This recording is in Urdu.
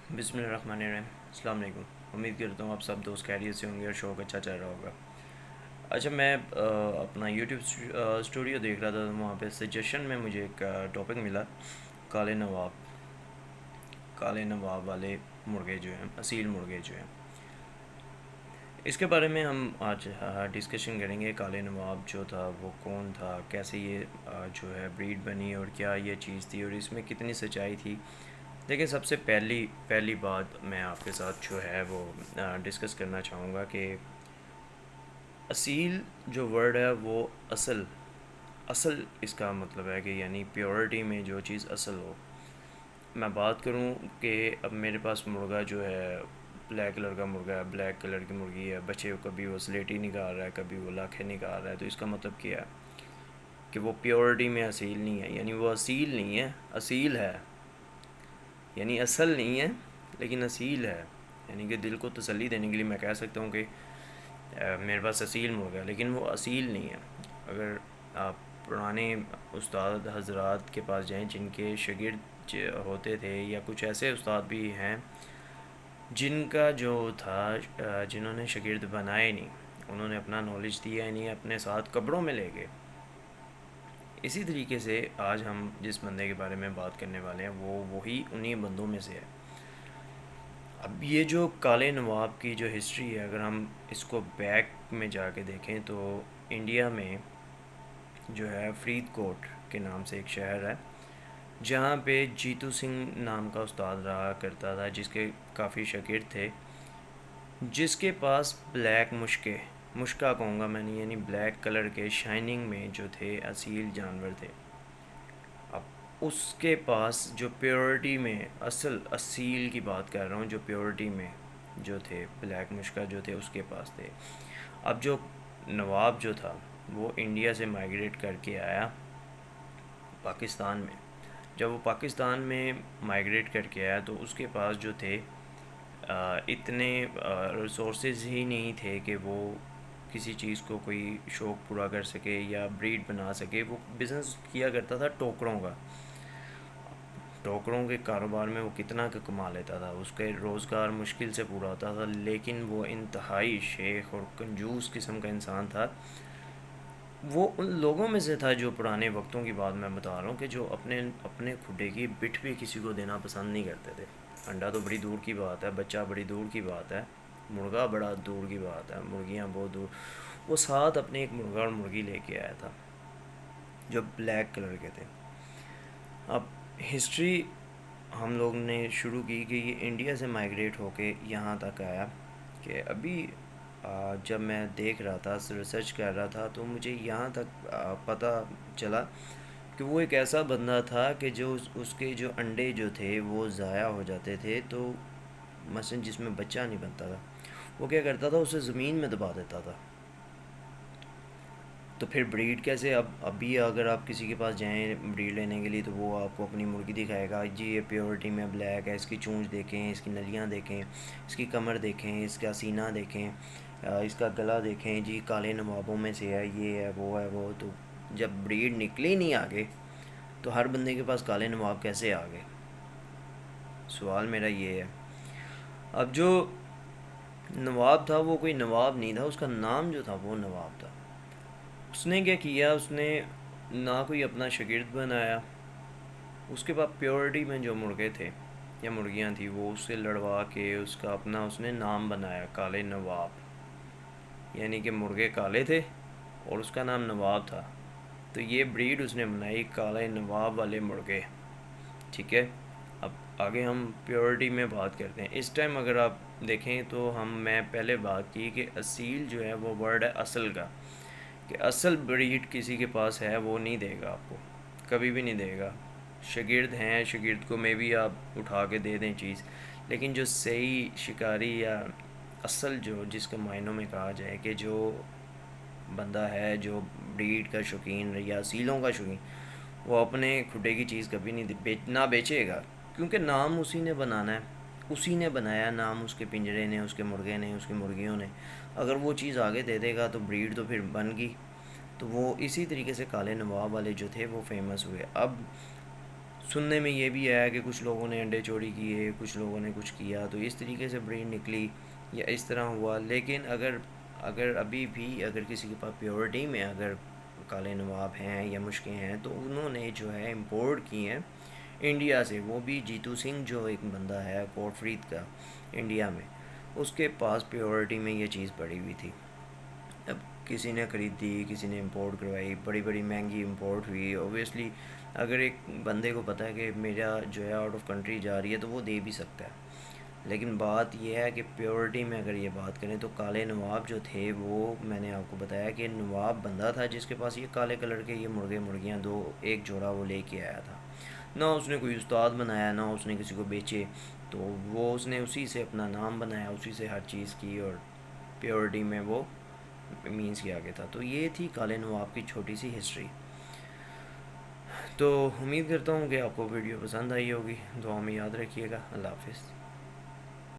بسم اللہ الرحمن الرحیم۔ السلام علیکم۔ امید کرتا ہوں آپ سب دوست خیریت سے ہوں گے اور شوق اچھا چل رہا ہوگا۔ اچھا، میں اپنا یوٹیوب اسٹوڈیو دیکھ رہا تھا، تو وہاں پہ سجیشن میں مجھے ایک ٹاپک ملا، کالے نواب کالے نواب والے مرغے جو ہیں، اصیل مرغے جو ہیں، اس کے بارے میں ہم آج ڈسکشن کریں گے۔ کالے نواب جو تھا وہ کون تھا، کیسے یہ جو ہے بریڈ بنی، اور کیا یہ چیز تھی اور اس میں کتنی سچائی تھی۔ دیکھیں، سب سے پہلی بات میں آپ کے ساتھ جو ہے وہ ڈسکس کرنا چاہوں گا کہ اصیل جو ورڈ ہے وہ اصل اس کا مطلب ہے کہ یعنی پیورٹی میں جو چیز اصل ہو۔ میں بات کروں کہ اب میرے پاس مرغا جو ہے، بلیک کلر کا مرغا ہے، بلیک کلر کی مرغی ہے، بچے کبھی وہ سلیٹی نکال رہا ہے، کبھی وہ لاکھیں نکال رہا ہے، تو اس کا مطلب کیا ہے کہ وہ پیورٹی میں اصیل نہیں ہے، یعنی وہ اصیل نہیں ہے، اصیل ہے، یعنی اصل نہیں ہے لیکن اصیل ہے۔ یعنی کہ دل کو تسلی دینے کے لیے میں کہہ سکتا ہوں کہ میرے پاس اصیل مرغا ہے، لیکن وہ اصیل نہیں ہے۔ اگر آپ پرانے استاد حضرات کے پاس جائیں جن کے شاگرد ہوتے تھے، یا کچھ ایسے استاد بھی ہیں جن کا جو تھا جنہوں نے شاگرد بنائے نہیں، انہوں نے اپنا نالج دیا ہی نہیں، اپنے ساتھ قبروں میں لے گئے۔ اسی طریقے سے آج ہم جس بندے کے بارے میں بات کرنے والے ہیں وہ وہی انہی بندوں میں سے ہے۔ اب یہ جو کالے نواب کی جو ہسٹری ہے، اگر ہم اس کو بیک میں جا کے دیکھیں تو انڈیا میں جو ہے فرید کوٹ کے نام سے ایک شہر ہے، جہاں پہ جیتو سنگھ نام کا استاد رہا کرتا تھا، جس کے کافی شاگرد تھے، جس کے پاس بلیک مشکا کہوں گا میں نے، یعنی بلیک کلر کے شائننگ میں جو تھے اصیل جانور تھے۔ اب اس کے پاس جو پیورٹی میں اصیل کی بات کر رہا ہوں، جو پیورٹی میں جو تھے بلیک مشکا جو تھے اس کے پاس تھے۔ اب جو نواب جو تھا وہ انڈیا سے مائیگریٹ کر کے آیا پاکستان میں۔ جب وہ پاکستان میں مائیگریٹ کر کے آیا تو اس کے پاس جو تھے اتنے ریسورسز ہی نہیں تھے کہ وہ کسی چیز کو کوئی شوق پورا کر سکے یا بریڈ بنا سکے۔ وہ بزنس کیا کرتا تھا ٹوکروں کا، ٹوکروں کے کاروبار میں وہ کتنا کا کما لیتا تھا، اس کے روزگار مشکل سے پورا ہوتا تھا، لیکن وہ انتہائی شیخ اور کنجوس قسم کا انسان تھا۔ وہ ان لوگوں میں سے تھا جو پرانے وقتوں کی بات میں بتا رہا ہوں، کہ جو اپنے کھڈے کی بٹ بھی کسی کو دینا پسند نہیں کرتے تھے۔ انڈا تو بڑی دور کی بات ہے، بچہ بڑی دور کی بات ہے، مرغا بڑا دور کی بات ہے، مرغیاں بہت دور۔ وہ ساتھ اپنے ایک مرغا اور مرغی لے کے آیا تھا جو بلیک کلر کے تھے۔ اب ہسٹری ہم لوگ نے شروع کی کہ یہ انڈیا سے مائیگریٹ ہو کے یہاں تک آیا، کہ ابھی جب میں دیکھ رہا تھا، ریسرچ کر رہا تھا، تو مجھے یہاں تک پتہ چلا کہ وہ ایک ایسا بندہ تھا کہ جو اس کے جو انڈے جو تھے وہ ضائع ہو جاتے تھے، تو مثلا جس میں بچہ نہیں بنتا تھا، وہ کیا کرتا تھا، اسے زمین میں دبا دیتا تھا۔ تو پھر بریڈ کیسے؟ ابھی اگر آپ کسی کے پاس جائیں بریڈ لینے کے لیے، تو وہ آپ کو اپنی مرغی دکھائے گا، جی یہ پیورٹی میں بلیک ہے، اس کی چونچ دیکھیں، اس کی نلیاں دیکھیں، اس کی کمر دیکھیں، اس کا سینہ دیکھیں، اس کا گلا دیکھیں، جی کالے نوابوں میں سے ہے، یہ ہے وہ ہے وہ۔ تو جب بریڈ نکلی نہیں آگے، تو ہر بندے کے پاس کالے نواب کیسے آ گئے؟ سوال میرا یہ ہے۔ اب جو نواب تھا وہ کوئی نواب نہیں تھا، اس کا نام جو تھا وہ نواب تھا۔ اس نے کیا کیا، اس نے نہ کوئی اپنا شاگرد بنایا، اس کے بعد پیورٹی میں جو مرغے تھے یا مرغیاں تھیں وہ اس سے لڑوا کے اس کا اپنا اس نے نام بنایا، کالے نواب، یعنی کہ مرغے کالے تھے اور اس کا نام نواب تھا، تو یہ بریڈ اس نے بنائی کالے نواب والے مرغے۔ ٹھیک ہے، اب آگے ہم پیورٹی میں بات کرتے ہیں۔ اس ٹائم اگر آپ دیکھیں تو میں پہلے بات کی کہ اصیل جو ہے وہ ورڈ ہے اصل کا، کہ اصل بریڈ کسی کے پاس ہے وہ نہیں دے گا آپ کو، کبھی بھی نہیں دے گا۔ شاگرد ہیں، شاگرد کو میں بھی آپ اٹھا کے دے دیں چیز، لیکن جو صحیح شکاری یا اصل جو جس کے معنوں میں کہا جائے کہ جو بندہ ہے جو بریڈ کا شوقین یا اصیلوں کا شوقین، وہ اپنے کھڈے کی چیز کبھی نہیں نہ بیچے گا، کیونکہ نام اسی نے بنانا ہے، اسی نے بنایا نام، اس کے پنجرے نے، اس کے مرغے نے، اس کی مرغیوں نے۔ اگر وہ چیز آگے دے دے گا تو بریڈ تو پھر بن گئی۔ تو وہ اسی طریقے سے کالے نواب والے جو تھے وہ فیمس ہوئے۔ اب سننے میں یہ بھی آیا کہ کچھ لوگوں نے انڈے چوری کیے، کچھ لوگوں نے کچھ کیا، تو اس طریقے سے بریڈ نکلی یا اس طرح ہوا. لیکن اگر ابھی بھی اگر کسی کے پاس پیورٹی میں اگر کالے نواب ہیں یا مشکیں ہیں، تو انہوں نے جو ہے امپورٹ کی ہیں انڈیا سے. وہ بھی جیتو سنگھ جو ایک بندہ ہے کوٹ فرید کا انڈیا میں، اس کے پاس پیورٹی میں یہ چیز پڑی ہوئی تھی. اب کسی نے خریدی، کسی نے امپورٹ کروائی، بڑی بڑی مہنگی امپورٹ ہوئی. اوبویسلی اگر ایک بندے کو پتہ ہے کہ میرا جو ہے آؤٹ آف کنٹری جا رہی ہے تو وہ دے بھی سکتا ہے. لیکن بات یہ ہے کہ پیورٹی میں اگر یہ بات کریں تو کالے نواب جو تھے، وہ میں نے آپ کو بتایا کہ نواب بندہ تھا جس کے پاس یہ کالے کلر کے یہ مرغے مرغیاں دو ایک جوڑا وہ لے کے آیا تھا. نہ اس نے کوئی استاد بنایا، نہ اس نے کسی کو بیچے، تو وہ اس نے اسی سے اپنا نام بنایا، اسی سے ہر چیز کی، اور پیورٹی میں وہ مینس کے آگے تھا. تو یہ تھی کالے نواب کی چھوٹی سی ہسٹری. تو امید کرتا ہوں کہ آپ کو ویڈیو پسند آئی ہوگی. دعا میں یاد رکھیے گا. اللہ حافظ.